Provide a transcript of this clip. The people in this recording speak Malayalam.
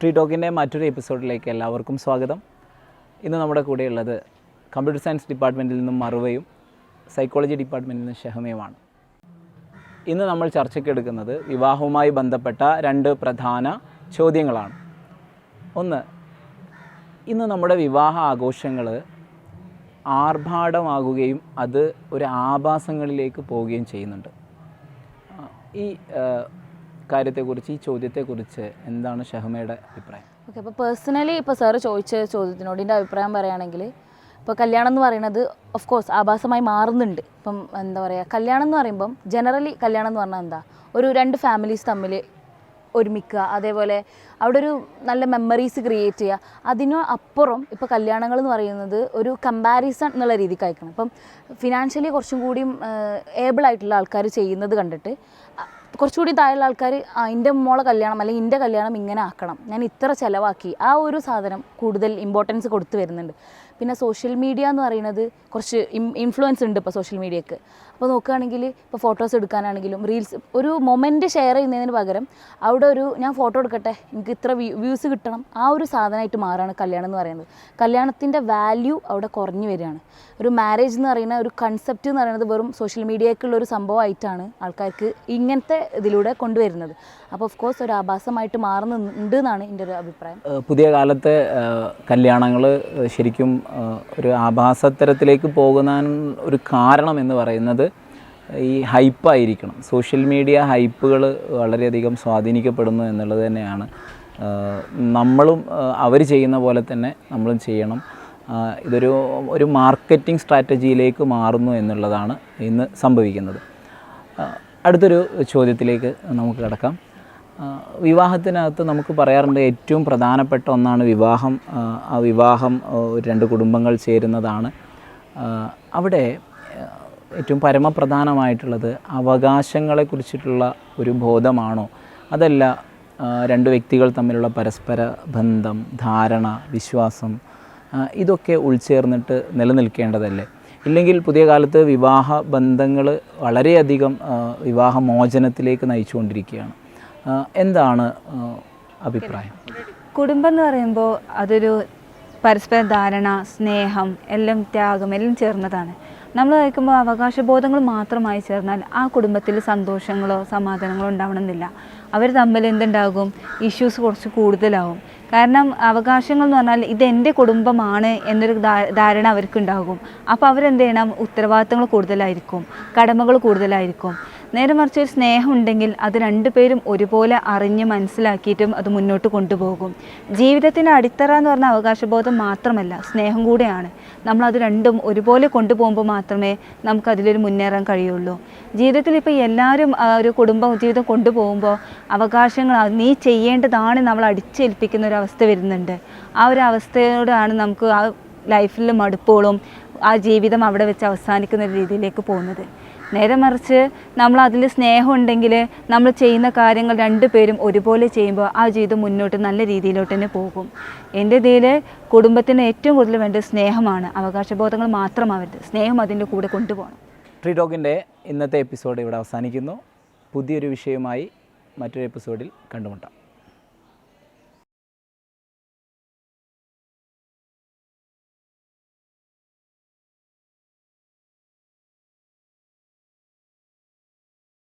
ട്രീ ടോക്കിൻ്റെ മറ്റൊരു എപ്പിസോഡിലേക്ക് എല്ലാവർക്കും സ്വാഗതം. ഇന്ന് നമ്മുടെ കൂടെയുള്ളത് കമ്പ്യൂട്ടർ സയൻസ് ഡിപ്പാർട്ട്മെൻറ്റിൽ നിന്നും മറുവയും സൈക്കോളജി ഡിപ്പാർട്ട്മെൻറ്റിൽ നിന്നും ഷഹമയുമാണ്. ഇന്ന് നമ്മൾ ചർച്ചയ്ക്കെടുക്കുന്നത് വിവാഹവുമായി ബന്ധപ്പെട്ട രണ്ട് പ്രധാന ചോദ്യങ്ങളാണ്. ഒന്ന്, ഇന്ന് നമ്മുടെ വിവാഹ ആഘോഷങ്ങൾ ആർഭാടമാകുകയും അത് ഒരു ആഭാസങ്ങളിലേക്ക് പോവുകയും ചെയ്യുന്നുണ്ട്. ഈ കാര്യത്തെക്കുറിച്ച്, ഈ ചോദ്യത്തെക്കുറിച്ച് എന്താണ് ഷഹമയുടെ അഭിപ്രായം? ഓക്കെ, അപ്പോൾ പേഴ്സണലി ഇപ്പോൾ സാറ് ചോദിച്ച ചോദ്യത്തിനോട് എൻ്റെ അഭിപ്രായം പറയുകയാണെങ്കിൽ, ഇപ്പോൾ കല്യാണം എന്ന് പറയുന്നത് ഓഫ് കോഴ്സ് ആഭാസമായി മാറുന്നുണ്ട്. ഇപ്പം എന്താ പറയുക, കല്യാണം എന്ന് പറയുമ്പം ജനറലി കല്യാണം എന്ന് പറഞ്ഞാൽ എന്താ, ഒരു രണ്ട് ഫാമിലീസ് തമ്മിൽ ഒരുമിക്കുക, അതേപോലെ അവിടെ ഒരു നല്ല മെമ്മറീസ് ക്രിയേറ്റ് ചെയ്യുക. അതിന് അപ്പുറം ഇപ്പോൾ കല്യാണങ്ങൾ എന്ന് പറയുന്നത് ഒരു കമ്പാരിസൺ എന്നുള്ള രീതിക്ക് അയക്കണം. ഇപ്പം ഫിനാൻഷ്യലി കുറച്ചും കൂടിയും ഏബിൾ ആയിട്ടുള്ള ആൾക്കാർ ചെയ്യുന്നത് കണ്ടിട്ട് കുറച്ചുകൂടി താഴെയുള്ള ആൾക്കാർ എൻ്റെ മോളെ കല്യാണം അല്ലെങ്കിൽ എൻ്റെ കല്യാണം ഇങ്ങനെ ആക്കണം, ഞാൻ ഇത്ര ചിലവാക്കി, ആ ഒരു സാധനം കൂടുതൽ ഇമ്പോർട്ടൻസ് കൊടുത്തു വരുന്നുണ്ട്. പിന്നെ സോഷ്യൽ മീഡിയ എന്ന് പറയുന്നത് കുറച്ച് ഇൻഫ്ലുവൻസ് ഉണ്ട് ഇപ്പോൾ സോഷ്യൽ മീഡിയക്ക്. അപ്പോൾ നോക്കുകയാണെങ്കിൽ ഇപ്പോൾ ഫോട്ടോസ് എടുക്കാനാണെങ്കിലും റീൽസ്, ഒരു മൊമെൻറ്റ് ഷെയർ ചെയ്യുന്നതിന് പകരം അവിടെ ഒരു ഞാൻ ഫോട്ടോ എടുക്കട്ടെ, എനിക്ക് ഇത്ര വ്യൂസ് കിട്ടണം, ആ ഒരു സാധനമായിട്ട് മാറാണ് കല്യാണം എന്ന് പറയുന്നത്. കല്യാണത്തിൻ്റെ വാല്യൂ അവിടെ കുറഞ്ഞു വരികയാണ്. ഒരു മാരേജ് എന്ന് പറയുന്ന ഒരു കൺസെപ്റ്റ് എന്ന് പറയുന്നത് വെറും സോഷ്യൽ മീഡിയക്കുള്ളൊരു സംഭവമായിട്ടാണ് ആൾക്കാർക്ക് ഇങ്ങനത്തെ ഇതിലൂടെ കൊണ്ടുവരുന്നത്. അപ്പോൾ ഓഫ് കോഴ്സ് ഒരു ആഭാസമായിട്ട് മാറുന്നുണ്ട് എന്നാണ് എൻ്റെ ഒരു അഭിപ്രായം. പുതിയ കാലത്തെ കല്യാണങ്ങൾ ശരിക്കും ഒരു ആഭാസത്തരത്തിലേക്ക് പോകുന്ന ഒരു കാരണം എന്ന് പറയുന്നത് ഈ ഹൈപ്പായിരിക്കണം. സോഷ്യൽ മീഡിയ ഹൈപ്പുകൾ വളരെയധികം സ്വാധീനിക്കപ്പെടുന്നു എന്നുള്ളത് തന്നെയാണ്. നമ്മളും അവർ ചെയ്യുന്ന പോലെ തന്നെ നമ്മളും ചെയ്യണം. ഇതൊരു മാർക്കറ്റിംഗ് സ്ട്രാറ്റജിയിലേക്ക് മാറുന്നു എന്നുള്ളതാണ് ഇന്ന് സംഭവിക്കുന്നത്. അടുത്തൊരു ചോദ്യത്തിലേക്ക് നമുക്ക് കിടക്കാം. വിവാഹത്തിനകത്ത് നമുക്ക് പറയാറുണ്ട് ഏറ്റവും പ്രധാനപ്പെട്ട ഒന്നാണ് വിവാഹം. ആ വിവാഹം രണ്ട് കുടുംബങ്ങൾ ചേരുന്നതാണ്. അവിടെ ഏറ്റവും പരമപ്രധാനമായിട്ടുള്ളത് അവകാശങ്ങളെക്കുറിച്ചിട്ടുള്ള ഒരു ബോധമാണോ, അതല്ല രണ്ട് വ്യക്തികൾ തമ്മിലുള്ള പരസ്പര ബന്ധം, ധാരണ, വിശ്വാസം, ഇതൊക്കെ ഉൾച്ചേർന്നിട്ട് നിലനിൽക്കേണ്ടതല്ലേ? ഇല്ലെങ്കിൽ പുതിയ കാലത്ത് വിവാഹ ബന്ധങ്ങൾ വളരെയധികം വിവാഹമോചനത്തിലേക്ക് നയിച്ചുകൊണ്ടിരിക്കുകയാണ്. എന്താണ് അഭിപ്രായം? കുടുംബം എന്ന് പറയുമ്പോൾ അതൊരു പരസ്പര ധാരണ, സ്നേഹം, എല്ലാം ത്യാഗം എല്ലാം ചേർന്നതാണ്. നമ്മൾ കഴിക്കുമ്പോൾ അവകാശബോധങ്ങൾ മാത്രമായി ചേർന്നാൽ ആ കുടുംബത്തിൽ സന്തോഷങ്ങളോ സമാധാനങ്ങളോ ഉണ്ടാവണമെന്നില്ല. അവർ തമ്മിൽ എന്തുണ്ടാകും, ഇഷ്യൂസ് കുറച്ച് കൂടുതലാവും. കാരണം അവകാശങ്ങൾ എന്ന് പറഞ്ഞാൽ ഇതെൻ്റെ കുടുംബമാണ് എന്നൊരു ധാരണ അവർക്കുണ്ടാകും. അപ്പോൾ അവരെന്ത് ചെയ്യണം, ഉത്തരവാദിത്തങ്ങൾ കൂടുതലായിരിക്കും, കടമകൾ കൂടുതലായിരിക്കും. നേരെ മറിച്ച് ഒരു സ്നേഹം ഉണ്ടെങ്കിൽ അത് രണ്ടുപേരും ഒരുപോലെ അറിഞ്ഞ് മനസ്സിലാക്കിയിട്ടും അത് മുന്നോട്ട് കൊണ്ടുപോകും. ജീവിതത്തിൻ്റെ അടിത്തറ എന്ന് പറഞ്ഞാൽ അവകാശബോധം മാത്രമല്ല, സ്നേഹം കൂടെയാണ്. നമ്മളത് രണ്ടും ഒരുപോലെ കൊണ്ടുപോകുമ്പോൾ മാത്രമേ നമുക്കതിലൊരു മുന്നേറാൻ കഴിയുള്ളൂ. ജീവിതത്തിൽ ഇപ്പോൾ എല്ലാവരും ഒരു കുടുംബ ജീവിതം കൊണ്ടുപോകുമ്പോൾ അവകാശങ്ങൾ നീ ചെയ്യേണ്ടതാണ് നമ്മൾ അടിച്ചേൽപ്പിക്കുന്ന ഒരു അവസ്ഥ വരുന്നുണ്ട്. ആ ഒരു അവസ്ഥയോടാണ് നമുക്ക് ആ ലൈഫിൽ മടുപ്പോളും ആ ജീവിതം അവിടെ വെച്ച് അവസാനിക്കുന്ന ഒരു രീതിയിലേക്ക് പോകുന്നത്. നേരെ മറിച്ച് നമ്മൾ അതിൽ സ്നേഹം ഉണ്ടെങ്കിൽ നമ്മൾ ചെയ്യുന്ന കാര്യങ്ങൾ രണ്ടുപേരും ഒരുപോലെ ചെയ്യുമ്പോൾ ആ ജീവിതം മുന്നോട്ട് നല്ല രീതിയിലോട്ട് തന്നെ പോകും. എൻ്റെ ഇതിൽ കുടുംബത്തിന് ഏറ്റവും കൂടുതൽ വേണ്ടത് സ്നേഹമാണ്, അവകാശബോധങ്ങൾ മാത്രമാവരുത്, സ്നേഹം അതിൻ്റെ കൂടെ കൊണ്ടുപോകണം. ട്രീ ടോക്കിൻ്റെ ഇന്നത്തെ എപ്പിസോഡ് ഇവിടെ അവസാനിക്കുന്നു. പുതിയൊരു വിഷയവുമായി മറ്റൊരു എപ്പിസോഡിൽ കണ്ടുമുട്ടാം.